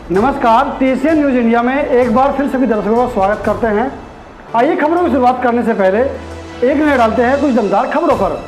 नमस्कार, TCN news India में एक बार फिर सभी दर्शकों का स्वागत करते हैं। आइए खबरों की शुरुआत करने से पहले एक नजर डालते हैं कुछ दमदार खबरों पर।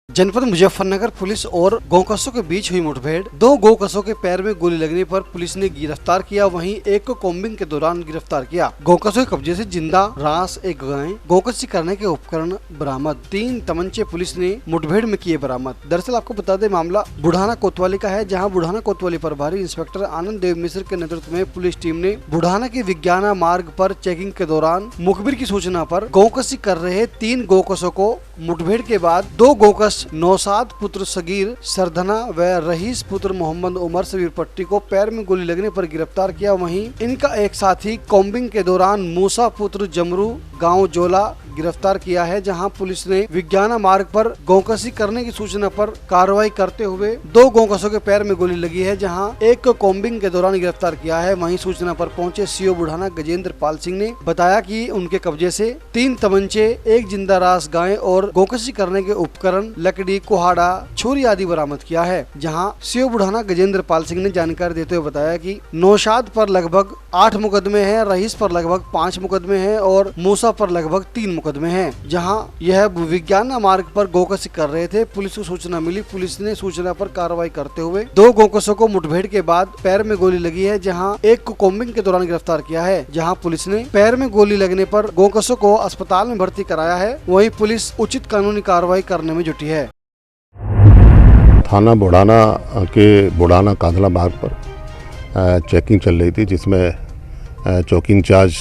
जनपद मुजफ्फरनगर पुलिस और गौकसों के बीच हुई मुठभेड़। दो गौकसों के पैर में गोली लगने पर पुलिस ने गिरफ्तार किया, वहीं एक को कॉम्बिंग के दौरान गिरफ्तार किया। गौकसों के कब्जे से जिंदा रास, एक गाय, गौकसी करने के उपकरण बरामद। 3 तमंचे पुलिस ने मुठभेड़ में किए बरामद। दरअसल आपको बता दें, मामला बुढ़ाना कोतवाली का है, जहाँ बुढ़ाना कोतवाली प्रभारी इंस्पेक्टर आनंद देव मिश्र के नेतृत्व में पुलिस टीम ने बुढ़ाना के विज्ञाना मार्ग पर चेकिंग के दौरान मुखबिर की सूचना पर गौकसी कर रहे 3 गौकसों को मुठभेड़ के बाद 2 गौकस नौसाद पुत्र सगीर सरधना व रहीस पुत्र मोहम्मद उमर सबीर पट्टी को पैर में गोली लगने पर गिरफ्तार किया। वहीं इनका एक साथी कॉम्बिंग के दौरान मूसा पुत्र जमरू गांव जोला गिरफ्तार किया है, जहां पुलिस ने विज्ञाना मार्ग पर गौकसी करने की सूचना पर कार्रवाई करते हुए 2 गौकसों के पैर में गोली लगी है, जहां एक को कॉम्बिंग के दौरान गिरफ्तार किया है। वहीं सूचना पर पहुंचे सीओ बुढ़ाना गजेंद्र पाल सिंह ने बताया कि उनके कब्जे से 3 तमंचे, एक जिंदा रास गाय और गौकसी करने के उपकरण, लकड़ी, कुहाड़ा, छुरी आदि बरामद किया है। जहां सीओ बुढ़ाना गजेंद्र पाल सिंह ने जानकारी देते हुए बताया कि नौशाद पर लगभग 8 मुकदमे हैं, रईस पर लगभग 5 मुकदमे हैं और मूसा पर लगभग 3 मुकदमे हैं। जहां यह विज्ञाना मार्ग पर गौकसी कर रहे थे। पुलिस को सूचना मिली, पुलिस ने सूचना पर कार्रवाई करते हुए 2 गौकसों को मुठभेड़ के बाद पैर में गोली लगी है, जहां एक को कॉम्बिंग के दौरान गिरफ्तार किया है। जहां पुलिस ने पैर में गोली लगने पर गौकसों को अस्पताल में भर्ती कराया है। वहीं पुलिस उचित कानूनी कार्रवाई करने में जुटी है। थाना बुढ़ाना के बुढ़ाना कांधला मार्ग पर चेकिंग चल रही थी, जिसमें चौकी इंचार्ज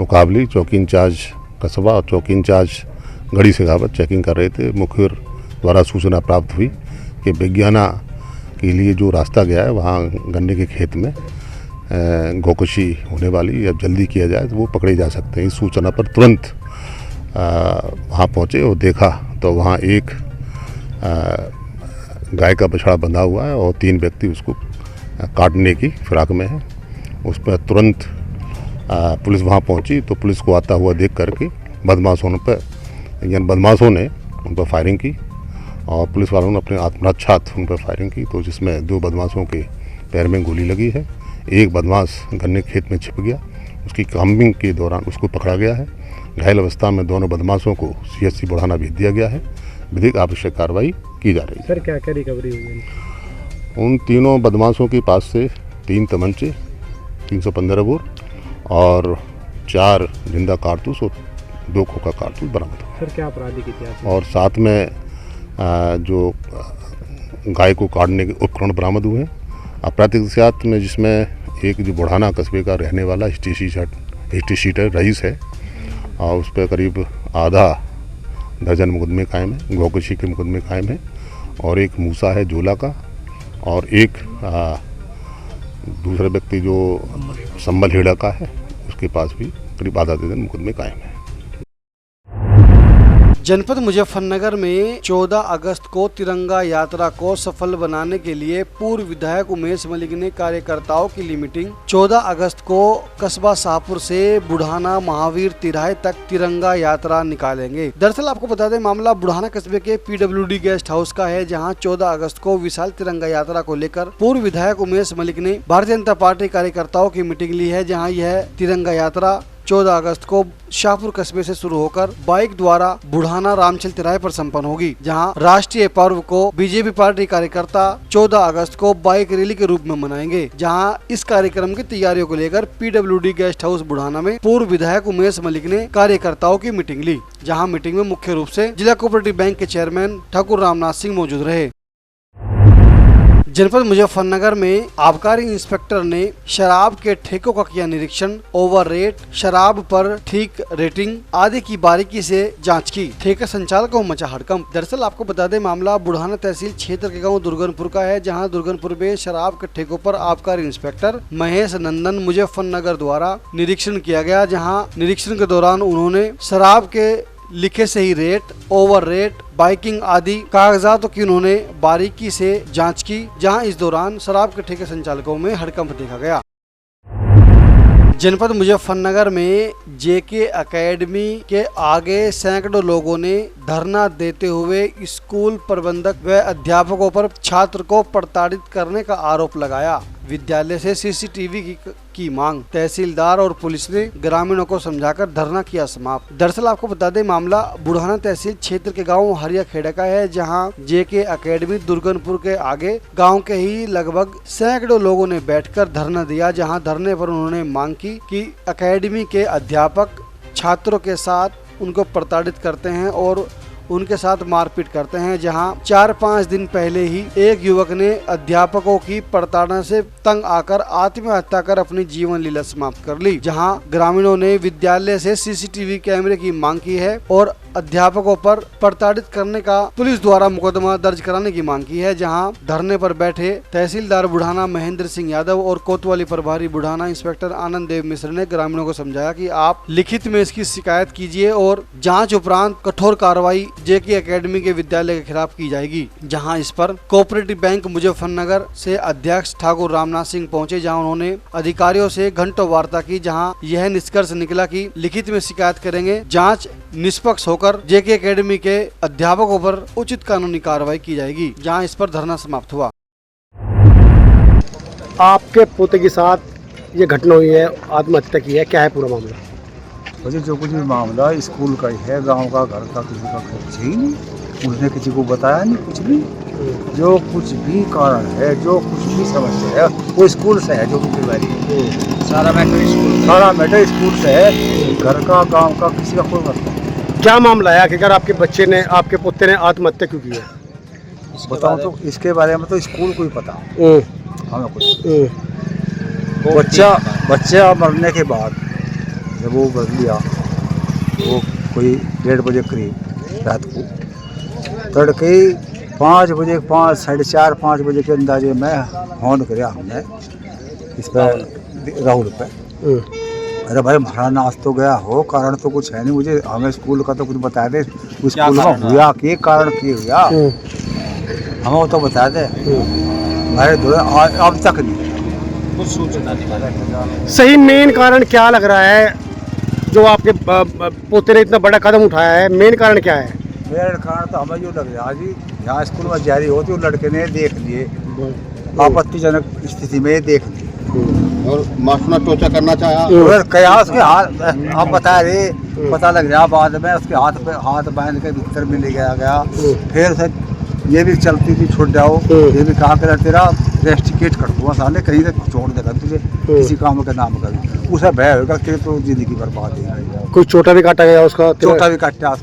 मुकाबली, चौकी इंचार्ज कस्बा और चौकी इंचार्ज गढ़ी शेखावत चेकिंग कर रहे थे। मुखबिर द्वारा सूचना प्राप्त हुई कि विज्ञाना के लिए जो रास्ता गया है वहाँ गन्ने के खेत में गौकशी होने वाली, अब जल्दी किया जाए तो वो पकड़े जा सकते हैं। इस सूचना पर तुरंत वहाँ पहुँचे और देखा तो वहाँ एक गाय का बछड़ा बंधा हुआ है और 3 व्यक्ति उसको काटने की फिराक में है। उस पर तुरंत पुलिस वहाँ पहुँची तो पुलिस को आता हुआ देख करके बदमाशों ने उन पर फायरिंग की और पुलिस वालों ने अपने आत्मरक्षार्थ उन पर फायरिंग की, तो जिसमें 2 बदमाशों के पैर में गोली लगी है। एक बदमाश गन्ने खेत में छिप गया, उसकी कॉम्बिंग के दौरान उसको पकड़ा गया है। घायल अवस्था में दोनों बदमाशों को CHC बुढ़ाना भेज दिया गया है। विधिक आवश्यक कार्रवाई की जा रही है। सर, क्या क्या रिकवरी हुई है? उन तीनों बदमाशों के पास से 3 तमंचे, 315 बोर और 4 जिंदा कारतूस और 2 खोखा कारतूस बरामद हुए। सर, क्या आपराधिक इतिहास? और साथ में जो गाय को काटने के उपकरण बरामद हुए हैं। आपराधिक इतिहास में जिसमें एक जो बुढ़ाना कस्बे का रहने वाला हिस्ट्री शीटर रईस है और उस पर करीब आधा दर्जन मुकदमे कायम है, गौकशी के मुकदमे कायम है। और एक मूसा है जोला का और एक दूसरा व्यक्ति जो संबल हेड़ा का है, उसके पास भी करीब आधा दर्जन मुकदमे कायम है। जनपद मुजफ्फरनगर में 14 अगस्त को तिरंगा यात्रा को सफल बनाने के लिए पूर्व विधायक उमेश मलिक ने कार्यकर्ताओं की ली मीटिंग। 14 अगस्त को कस्बा शाहपुर से बुढ़ाना महावीर तिराहे तक तिरंगा यात्रा निकालेंगे। दरअसल आपको बता दें, मामला बुढ़ाना कस्बे के PWD गेस्ट हाउस का है, जहां 14 अगस्त को विशाल तिरंगा यात्रा को लेकर पूर्व विधायक उमेश मलिक ने भारतीय जनता पार्टी कार्यकर्ताओं की मीटिंग ली है। जहाँ यह तिरंगा यात्रा 14 अगस्त को शाहपुर कस्बे से शुरू होकर बाइक द्वारा बुढ़ाना रामचल तिराहे पर संपन्न होगी, जहां राष्ट्रीय पर्व को बीजेपी पार्टी कार्यकर्ता 14 अगस्त को बाइक रैली के रूप में मनाएंगे। जहां इस कार्यक्रम की तैयारियों को लेकर PWD गेस्ट हाउस बुढ़ाना में पूर्व विधायक उमेश मलिक ने कार्यकर्ताओं की मीटिंग ली, जहाँ मीटिंग में मुख्य रूप से जिला कोऑपरेटिव बैंक के चेयरमैन ठाकुर रामनाथ सिंह मौजूद रहे। जनपद मुजफ्फरनगर में आबकारी इंस्पेक्टर ने शराब के ठेकों का किया निरीक्षण। ओवर रेट, शराब पर ठीक रेटिंग आदि की बारीकी से जांच की। ठेका संचालक को मचा हड़कंप। दरअसल आपको बता दें, मामला बुढ़ाना तहसील क्षेत्र के गांव दुर्गनपुर का है, जहां दुर्गनपुर में शराब के ठेकों पर आबकारी इंस्पेक्टर महेश नंदन मुजफ्फरनगर द्वारा निरीक्षण किया गया। जहाँ निरीक्षण के दौरान उन्होंने शराब के लिखे से ही रेट, ओवर रेट, बाइकिंग आदि कागजातों की उन्होंने बारीकी से जांच की, जहां इस दौरान शराब के ठेके संचालकों में हड़कंप देखा गया। जनपद मुजफ्फरनगर में जेके एकेडमी के आगे सैकड़ों लोगों ने धरना देते हुए स्कूल प्रबंधक व अध्यापकों पर छात्र को प्रताड़ित करने का आरोप लगाया। विद्यालय से सीसीटीवी की मांग। तहसीलदार और पुलिस ने ग्रामीणों को समझाकर धरना किया समाप्त। दरअसल आपको बता दें, मामला बुढ़ाना तहसील क्षेत्र के गांव हरिया खेड़ा का है, जहां जेके एकेडमी दुर्गनपुर के आगे गांव के ही लगभग सैकड़ों लोगों ने बैठकर धरना दिया। जहां धरने पर उन्होंने मांग की कि एकेडमी के अध्यापक छात्रों के साथ उनको प्रताड़ित करते हैं और उनके साथ मारपीट करते हैं। जहां 4-5 दिन पहले ही एक युवक ने अध्यापकों की प्रताड़ना से तंग आकर आत्महत्या कर अपनी जीवन लीला समाप्त कर ली। जहां ग्रामीणों ने विद्यालय से सीसीटीवी कैमरे की मांग की है और अध्यापकों पर प्रताड़ित करने का पुलिस द्वारा मुकदमा दर्ज कराने की मांग की है। जहां धरने पर बैठे तहसीलदार बुढ़ाना महेंद्र सिंह यादव और कोतवाली प्रभारी बुढ़ाना इंस्पेक्टर आनंद देव मिश्र ने ग्रामीणों को समझाया कि आप लिखित में इसकी शिकायत कीजिए और जांच उपरांत कठोर कार्रवाई जेके एकेडमी के विद्यालय के खिलाफ की जाएगी। जहां इस पर कोऑपरेटिव बैंक मुजफ्फरनगर से अध्यक्ष ठाकुर रामनाथ सिंह पहुंचे, जहां उन्होंने अधिकारियों से घंटों वार्ता की। जहां यह निष्कर्ष निकला कि लिखित में शिकायत करेंगे, जांच निष्पक्ष होकर जेके एकेडमी के अध्यापकों पर उचित कानूनी कार्रवाई की जाएगी। जहां इस पर धरना समाप्त हुआ। आपके पोते के साथ ये घटना हुई है, आत्महत्या की है, क्या है पूरा मामला? मुझे जो कुछ भी मामला स्कूल का ही है, गांव का, घर का, किसी का कुछ ही नहीं। उसने किसी को बताया नहीं कुछ भी। जो कुछ भी कारण है, जो कुछ भी समस्या है, वो स्कूल से है। जो भी सारा मैटर स्कूल से है। घर का, गांव का, किसी का कोई मतलब नहीं। क्या मामला है आखिरकार? आपके बच्चे ने, आपके पोते ने आत्महत्या क्यों की है? बताऊँ तो इसके बारे में तो स्कूल को ही पता, हमें कुछ। बच्चा मरने के बाद जब वो बदल लिया, वो कोई 1:30 बजे करीब रात को, तड़के 5 बजे, 5, 4:30, 5 बजे के अंदाजे में फोन कराया हमने इस पर राहुल पे। अरे भाई हमारा नाश तो गया हो, कारण तो कुछ है नहीं, मुझे हमें स्कूल का तो कुछ बता दे, स्कूल में हुआ के कारण की हुआ, हमें वो तो बता दे। अरे अब तक नहीं कुछ सूचना नहीं। सही मेन कारण क्या लग रहा है जो आपके पोते ने इतना बड़ा कदम उठाया है? मेन कारण क्या है? मेन कारण तो हमें जो लग रहा है जी, यहाँ स्कूल में जारी होती, वो लड़के ने देख लिए, आपत्तिजनक स्थिति में देख लिए और मासूना टोचा करना चाहा। क्या उसके हाथ, आप बता रहे, पता लग गया बाद में, उसके हाथ पे हाथ बांध के भीतर में ले गया। फिर उसे ये भी चलती थी, छूट जाओ, ये भी कहा कर तेरा रेस्टिकेट कर दूँगा, सामने कहीं तक छोड़ देगा तुझे किसी काम के नाम का। उसे भय होगा कि तो जिंदगी बर्बाद है। कोई चोटा भी काटा गया उसका? चोटा भी काटा,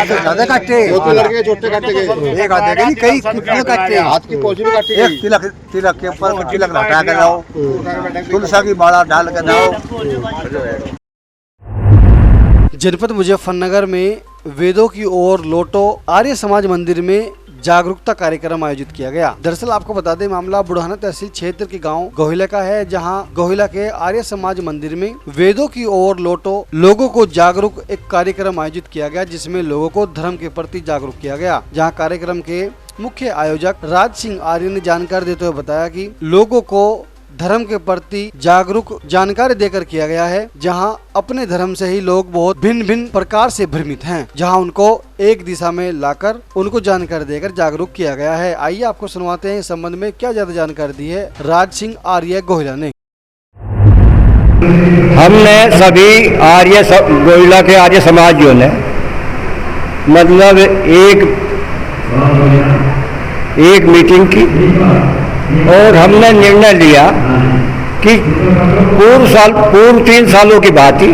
ज्यादा काटे, 2 लड़के चोटे काटे गए, एक आधे नहीं, कई कितने काटे, हाथ की पहुंची भी काटी गई। एक तिलक के ऊपर तिलक लगा कर जाओ, तुलसा की माला डाल कर जाओ। जनपद मुजफ्फरनगर में वेदों की ओर लौटो आर्य समाज मंदिर में जागरूकता कार्यक्रम आयोजित किया गया। दरअसल आपको बता दें, मामला बुढ़ाना तहसील क्षेत्र के गांव गोहिला का है, जहां गोहिला के आर्य समाज मंदिर में वेदों की ओर लौटो लोगों को जागरूक एक कार्यक्रम आयोजित किया गया, जिसमें लोगों को धर्म के प्रति जागरूक किया गया। जहां कार्यक्रम के मुख्य आयोजक राज सिंह आर्य ने जानकारी देते हुए बताया कि लोगों को धर्म के प्रति जागरूक जानकारी देकर किया गया है, जहां अपने धर्म से ही लोग बहुत भिन्न भिन्न प्रकार से भ्रमित हैं, जहां उनको एक दिशा में लाकर उनको जानकारी देकर जागरूक किया गया है। आइए आपको सुनवाते हैं इस संबंध में क्या ज्यादा जानकारी दी है राज सिंह आर्य गोहिला ने। हमने सभी गोहिला के आर्य समाजियों ने मतलब एक मीटिंग की और हमने निर्णय लिया कि पूर्व 3 सालों की बात थी,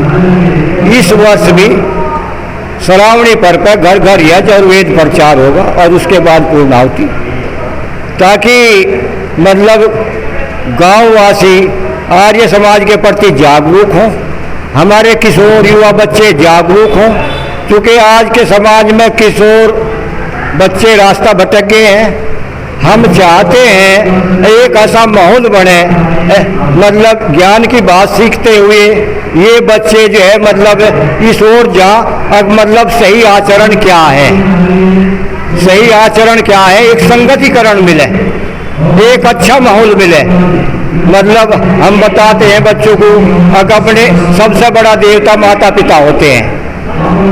इस वर्ष भी श्रावणी पर्व पर घर घर यज्ञ और वेद प्रचार होगा और उसके बाद पूर्णाहुति, ताकि मतलब गांववासी आर्य समाज के प्रति जागरूक हों, हमारे किशोर युवा बच्चे जागरूक हों, क्योंकि आज के समाज में किशोर बच्चे रास्ता भटक गए हैं। हम चाहते हैं एक ऐसा माहौल बने, मतलब ज्ञान की बात सीखते हुए ये बच्चे जो है मतलब इस ओर जा, मतलब सही आचरण क्या है, सही आचरण क्या है, एक संगतिकरण मिले, एक अच्छा माहौल मिले, मतलब हम बताते हैं बच्चों को कि अपने सबसे बड़ा देवता माता पिता होते हैं।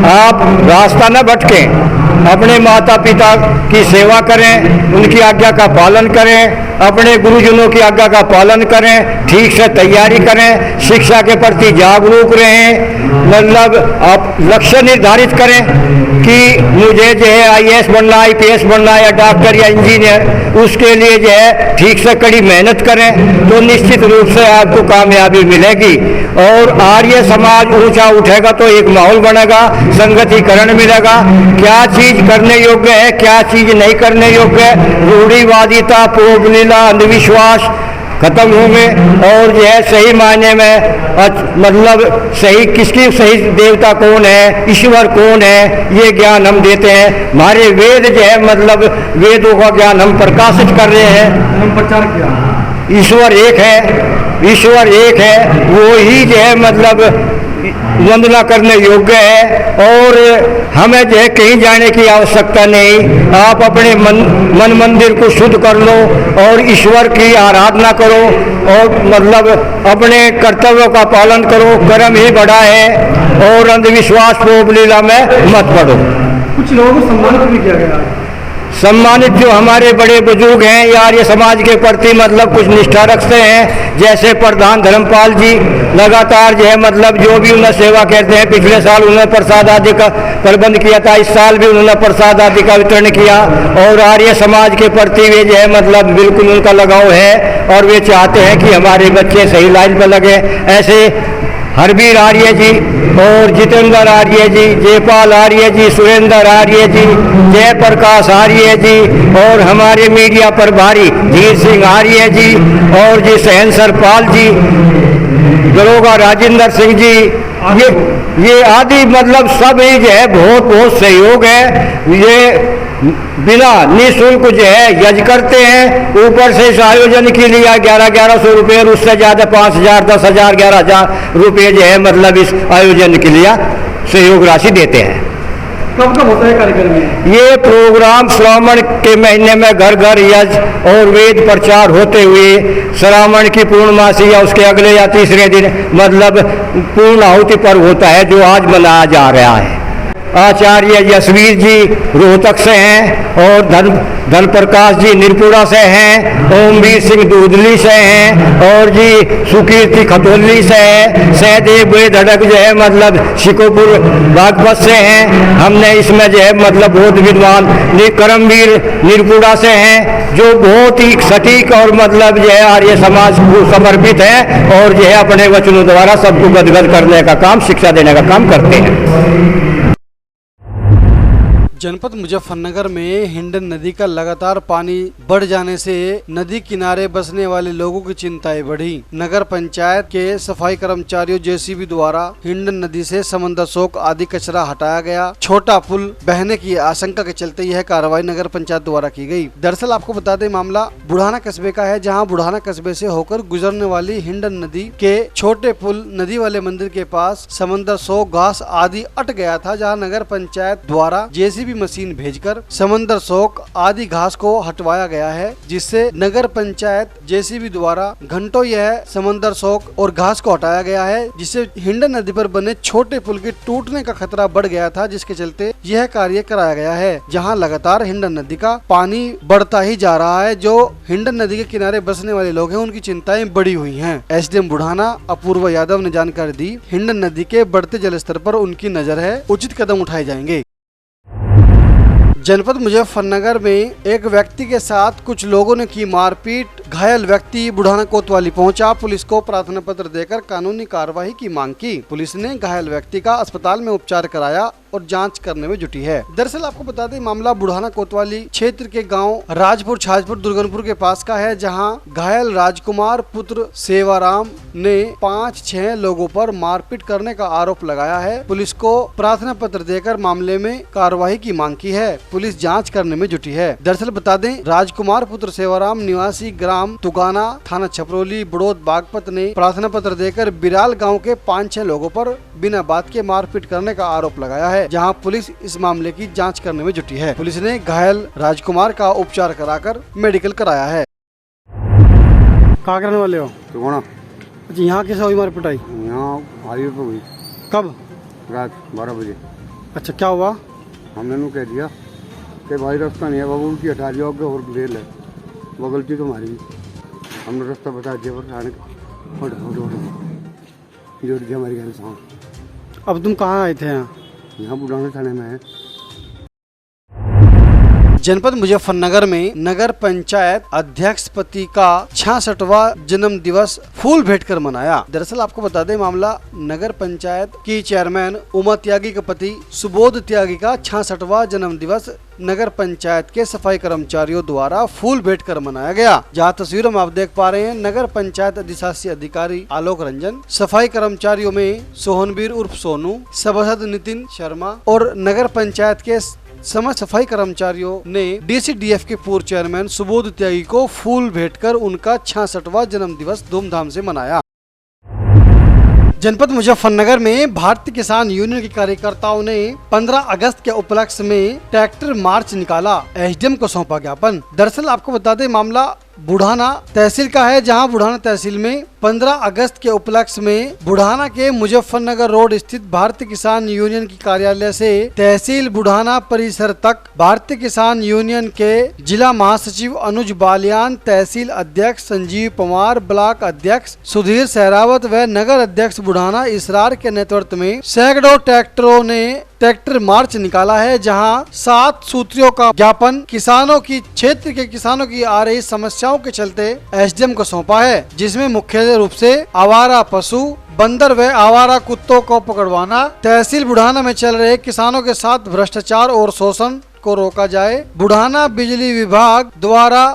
आप रास्ता न भटकें, अपने माता पिता की सेवा करें, उनकी आज्ञा का पालन करें, अपने गुरुजनों की आज्ञा का पालन करें, ठीक से तैयारी करें, शिक्षा के प्रति जागरूक रहें। मतलब आप लक्ष्य निर्धारित करें कि मुझे जो है IAS बनना, IPS बनना या डॉक्टर या इंजीनियर, उसके लिए जो है ठीक से कड़ी मेहनत करें तो निश्चित रूप से आपको कामयाबी मिलेगी। और आर्य समाज ऊंचा उठेगा तो एक माहौल बनेगा, संगतिकरण मिलेगा, क्या चीज करने योग्य है, क्या चीज नहीं करने योग्य है, रूढ़िवादिता, पूर्वलीला, अंधविश्वास खत्म होंगे और जो है सही मायने में मतलब सही किसकी सही देवता कौन है, ईश्वर कौन है, ये ज्ञान हम देते हैं। हमारे वेद जो है मतलब वेदों का ज्ञान हम प्रकाशित कर रहे हैं। हम प्रचार किया ईश्वर एक है, ईश्वर एक है, वो ही जो है मतलब वंदना करने योग्य है और हमें जो है कहीं जाने की आवश्यकता नहीं। आप अपने मन मंदिर को शुद्ध कर लो और ईश्वर की आराधना करो और मतलब अपने कर्तव्यों का पालन करो, कर्म ही बड़ा है और अंधविश्वास प्रोबलीला में मत पड़ो। कुछ लोगों को सम्मानित भी किया गया। सम्मानित जो हमारे बड़े बुजुर्ग हैं यार ये समाज के प्रति मतलब कुछ निष्ठा रखते हैं, जैसे प्रधान धर्मपाल जी लगातार जो है मतलब जो भी उन्हें सेवा करते हैं। पिछले साल उन्होंने प्रसाद आदि का प्रबंध किया था, इस साल भी उन्होंने प्रसाद आदि का वितरण किया और आर्य समाज के प्रति वे जो है मतलब बिल्कुल उनका लगाव है और वे चाहते हैं कि हमारे बच्चे सही लाइन पर लगे। ऐसे हरबीर आर्य जी और जितेंद्र आर्य जी, जयपाल आर्य जी, सुरेंद्र आर्य जी, जयप्रकाश आर्य जी और हमारे मीडिया प्रभारी धीर सिंह आर्य जी और जी सहनसर पाल जी, दरोगा राजेंद्र सिंह जी, ये आदि मतलब सब ही जो है बहुत बहुत सहयोग है। ये बिना निःशुल्क जो है यज्ञ करते हैं, ऊपर से इस आयोजन के लिए 1100 रुपये और उससे ज़्यादा 5000, 10,000, 11,000 रुपये जो है मतलब इस आयोजन के लिए सहयोग राशि देते हैं। कब कब होता है कार्यक्रम में? ये प्रोग्राम श्रावण के महीने में घर घर यज्ञ और वेद प्रचार होते हुए श्रावण की पूर्णमासी या उसके अगले या तीसरे दिन मतलब पूर्ण आहुति पर्व होता है जो आज मनाया जा रहा है। आचार्य यशवीर जी रोहतक से हैं और धन प्रकाश जी निरपुरा से हैं, ओमवीर सिंह दूधली से हैं और जी सुकीर्ति खतौली से है, सहदेव वे धड़क जो है मतलब शिकोपुर बागपत से हैं। हमने इसमें जो है मतलब बहुत विद्वान करमवीर निरपुरा से हैं जो बहुत ही सटीक और मतलब जो है आर्य समाज को समर्पित है और जो है अपने वचनों द्वारा सबको गदगद करने का काम, शिक्षा देने का काम करते हैं। जनपद मुजफ्फरनगर में हिंडन नदी का लगातार पानी बढ़ जाने से नदी किनारे बसने वाले लोगों की चिंताएं बढ़ी। नगर पंचायत के सफाई कर्मचारियों जेसीबी द्वारा हिंडन नदी से समंदर सोक आदि कचरा हटाया गया। छोटा पुल बहने की आशंका के चलते यह कार्रवाई नगर पंचायत द्वारा की गई। दरअसल आपको बता दें मामला बुढ़ाना कस्बे का है, जहां बुढ़ाना कस्बे से होकर गुजरने वाली हिंडन नदी के छोटे पुल नदी वाले मंदिर के पास समंदर सोक घास आदि अट गया था, जहाँ नगर पंचायत द्वारा जेसीबी मशीन भेजकर समंदर सोक आदि घास को हटवाया गया है, जिससे नगर पंचायत जेसीबी द्वारा घंटों यह समंदर सोक और घास को हटाया गया है, जिससे हिंडन नदी पर बने छोटे पुल के टूटने का खतरा बढ़ गया था, जिसके चलते यह कार्य कराया गया है। जहां लगातार हिंडन नदी का पानी बढ़ता ही जा रहा है। जो हिंडन नदी के किनारे बसने वाले लोग हैं उनकी चिंताएं बढ़ी हुई हैं। एसडीएम बुढ़ाना अपूर्व यादव ने जानकारी दी, हिंडन नदी के बढ़ते जलस्तर पर उनकी नजर है, उचित कदम उठाए जाएंगे। जनपद मुजफ्फरनगर में एक व्यक्ति के साथ कुछ लोगों ने की मारपीट। घायल व्यक्ति बुढ़ाना कोतवाली पहुंचा, पुलिस को प्रार्थना पत्र देकर कानूनी कार्रवाई की मांग की। पुलिस ने घायल व्यक्ति का अस्पताल में उपचार कराया और जांच करने में जुटी है। दरअसल आपको बता दें मामला बुढ़ाना कोतवाली क्षेत्र के गांव राजपुर छाजपुर दुर्गनपुर के पास का है, जहां घायल राजकुमार पुत्र सेवाराम ने 5-6 लोगों पर मारपीट करने का आरोप लगाया है। पुलिस को प्रार्थना पत्र देकर मामले में कार्रवाई की मांग की है। पुलिस जांच करने में जुटी है। दरअसल बता दें राजकुमार पुत्र सेवाराम निवासी ग्राम तुगाना थाना छपरोली बड़ौद बागपत ने प्रार्थना पत्र देकर बिराल गांव के 5-6 लोगों पर बिना बात के मारपीट करने का आरोप लगाया है, जहां पुलिस इस मामले की जांच करने में जुटी है। पुलिस ने घायल राजकुमार का उपचार कराकर मेडिकल कराया है। कहाँ के रहने वाले हो? तो कौन अच्छा, यहाँ कैसे हुई मार पिटाई? यहाँ हाईवे पर हुई कब? रात 12 बजे। अच्छा, क्या हुआ? हमने उन्हें कह दिया कि भाई रास्ता नहीं है बाबू, उनकी हटा दिया और रेल है, वो गलती तो हमारी। हमने रास्ता बता दिया पर आने जोड़ दिया हमारी घर सामने। अब तुम कहाँ आए थे? यहाँ बुढ़ाना थाने में है। जनपद मुजफ्फरनगर में नगर पंचायत अध्यक्ष पति का 66वां जन्म दिवस फूल भेंट कर मनाया। दरअसल आपको बता दें, मामला नगर पंचायत की चेयरमैन उमा त्यागी के पति सुबोध त्यागी का 66वां जन्म दिवस नगर पंचायत के सफाई कर्मचारियों द्वारा फूल भेंट कर मनाया गया। जहां तस्वीरों में आप देख पा रहे हैं, नगर पंचायत अधिशासी अधिकारी आलोक रंजन, सफाई कर्मचारियों में सोहनवीर उर्फ सोनू, सभासद नितिन शर्मा और नगर पंचायत के समस्त सफाई कर्मचारियों ने डीसीडीएफ के पूर्व चेयरमैन सुबोध त्यागी को फूल भेंट कर उनका 66वां जन्म दिवस धूमधाम से मनाया। जनपद मुजफ्फरनगर में भारतीय किसान यूनियन के कार्यकर्ताओं ने 15 अगस्त के उपलक्ष्य में ट्रैक्टर मार्च निकाला। एसडीएम को सौंपा ज्ञापन। दरअसल आपको बता दें, मामला बुढ़ाना तहसील का है, जहां बुढ़ाना तहसील में 15 अगस्त के उपलक्ष्य में बुढ़ाना के मुजफ्फरनगर रोड स्थित भारतीय किसान यूनियन की कार्यालय से तहसील बुढ़ाना परिसर तक भारतीय किसान यूनियन के जिला महासचिव अनुज बालियान, तहसील अध्यक्ष संजीव पवार, ब्लॉक अध्यक्ष सुधीर सहरावत व नगर अध्यक्ष बुढ़ाना इसरार के नेतृत्व में सैकड़ों ट्रैक्टरों ने ट्रैक्टर मार्च निकाला है, जहां 7 सूत्रियों का ज्ञापन किसानों की क्षेत्र के किसानों की आ रही समस्याओं के चलते एसडीएम को सौंपा है, जिसमें मुख्य रूप से आवारा पशु, बंदर व आवारा कुत्तों को पकड़वाना, तहसील बुढ़ाना में चल रहे किसानों के साथ भ्रष्टाचार और शोषण को रोका जाए, बुढ़ाना बिजली विभाग द्वारा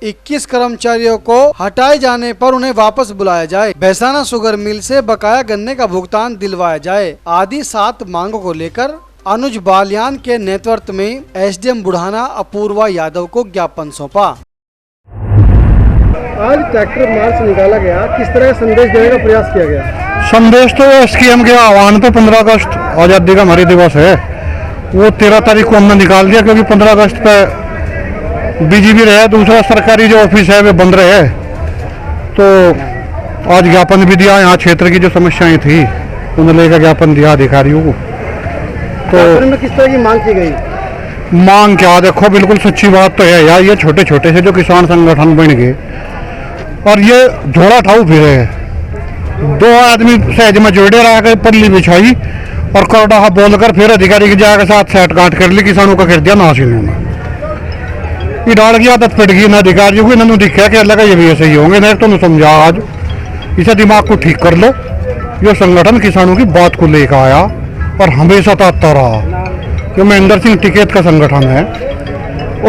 21 कर्मचारियों को हटाए जाने पर उन्हें वापस बुलाया जाए, बैसाना शुगर मिल से बकाया गन्ने का भुगतान दिलवाया जाए आदि 7 मांगों को लेकर अनुज बालियान के नेतृत्व में एसडीएम बुढ़ाना अपूर्वा यादव को ज्ञापन सौंपा। आज ट्रैक्टर मार्च निकाला गया, किस तरह का संदेश देने का प्रयास किया गया? संदेश तो एसकेएम के आह्वान पे 15 अगस्त आज़ादी का हमारी दिवस है, वो 13 तारीख को हमने निकाल दिया, क्योंकि 15 अगस्त पे बीजीपी रहे, दूसरा सरकारी जो ऑफिस है वे बंद रहे। तो आज ज्ञापन भी दिया, यहाँ क्षेत्र की जो समस्याएं थी उन्हें लेकर ज्ञापन दिया अधिकारियों को। तो किस तरह की मांग की गई? मांग क्या, देखो बिल्कुल सच्ची बात तो है यार, ये छोटे छोटे से जो किसान संगठन बन गए और ये झोड़ा ठाऊ फिरे है, 2 आदमी सहज में जोड़े रहा कर पल्ली बिछाई और करड़ा बोलकर फिर अधिकारी के जाकर साथ सेट काट कर ली, किसानों का कर दिया नाश इन्होंने। ये डाल की आदत पड़ गई ना अधिकारियों को, इन्होंने दिखा कि लगा ये भी ऐसे ही होंगे, नहीं तो समझा आज इसे दिमाग को ठीक कर लो। ये संगठन किसानों की बात को लेकर आया और हमेशा ताता रहा, जो महेंद्र सिंह टिकैत का संगठन है।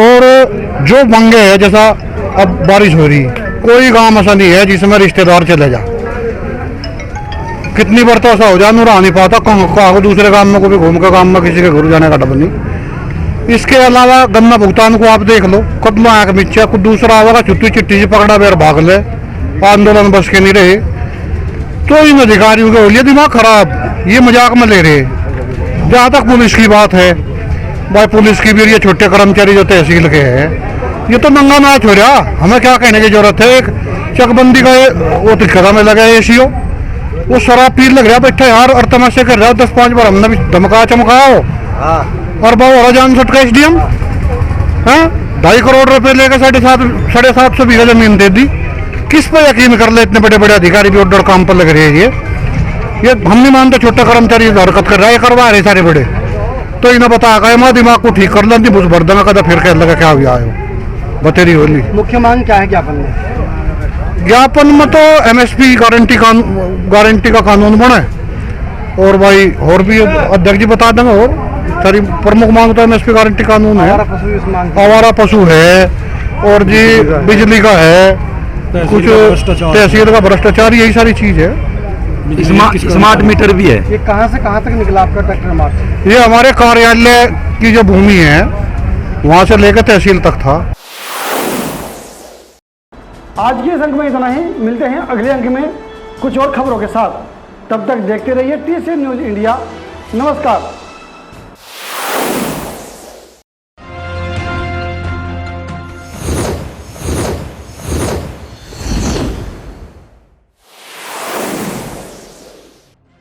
और जो मांगे है, जैसा अब बारिश हो रही, कोई गांव ऐसा नहीं है जिसमें रिश्तेदार चले जा, कितनी बार तो ऐसा हो जाए रहा नहीं पाता, कहाँ दूसरे गांव में को भी घूम के गांव में किसी के घर जाने का डर नहीं। इसके अलावा गन्ना भुगतान को आप देख लो, कदमा आंख मिच्चा कुछ दूसरा आवेगा छुट्टी चिट्टी से पकड़ा बेर भाग ले, आंदोलन बस के नहीं रहे। तो इन अधिकारियों के लिए दिमाग खराब, ये मजाक में ले रहे। जहाँ तक पुलिस की बात है, भाई पुलिस की भी ये छोटे कर्मचारी जो तहसील के हैं, ये तो नंगा ना छोड़ा, हमें क्या कहने की जरूरत है। एक चकबंदी का वो दिक्कत में लगा एसीओ, वो शराब पी लग रहा बैठा यार और तमाशे कर रहा, 10-5 बार हमने भी धमका चमकाओ और बहुत जान सटका एसडीएम है, 2.5 करोड़ रुपए लेकर 750 बीघा जमीन दे दी। किस पर यकीन कर ले, इतने बड़े बड़े अधिकारी भी ऑर्डर काम पर लग रहे हैं। ये हम नहीं मानते छोटा कर्मचारी हरकत कर रहा है, करवा रहे सारे बड़े। तो इन्हें बता गए मैं दिमाग को ठीक कर लेती, बुझ भर देंगे कदा फिर कह लगा क्या हुआ है बतेरी होली। मुख्य मांग क्या है ज्ञापन में? ज्ञापन में तो एमएसपी गारंटी का कानून बने, और भाई और भी अध्यक्ष जी बता देंगे। और सारी प्रमुख मांग तो एमएसपी गारंटी कानून है, आवारा पशु है, और जी बिजली का है, कुछ तहसील का भ्रष्टाचार, यही सारी चीज है। स्मार्ट मीटर भी है। ये कहाँ से कहाँ तक निकला आपका ट्रैक्टर मार्च? ये हमारे कार्यालय की जो भूमि है वहाँ से लेकर तहसील तक था। आज के इस अंक में इतना ही, मिलते हैं अगले अंक में कुछ और खबरों के साथ। तब तक देखते रहिए TCN न्यूज़ इंडिया। नमस्कार।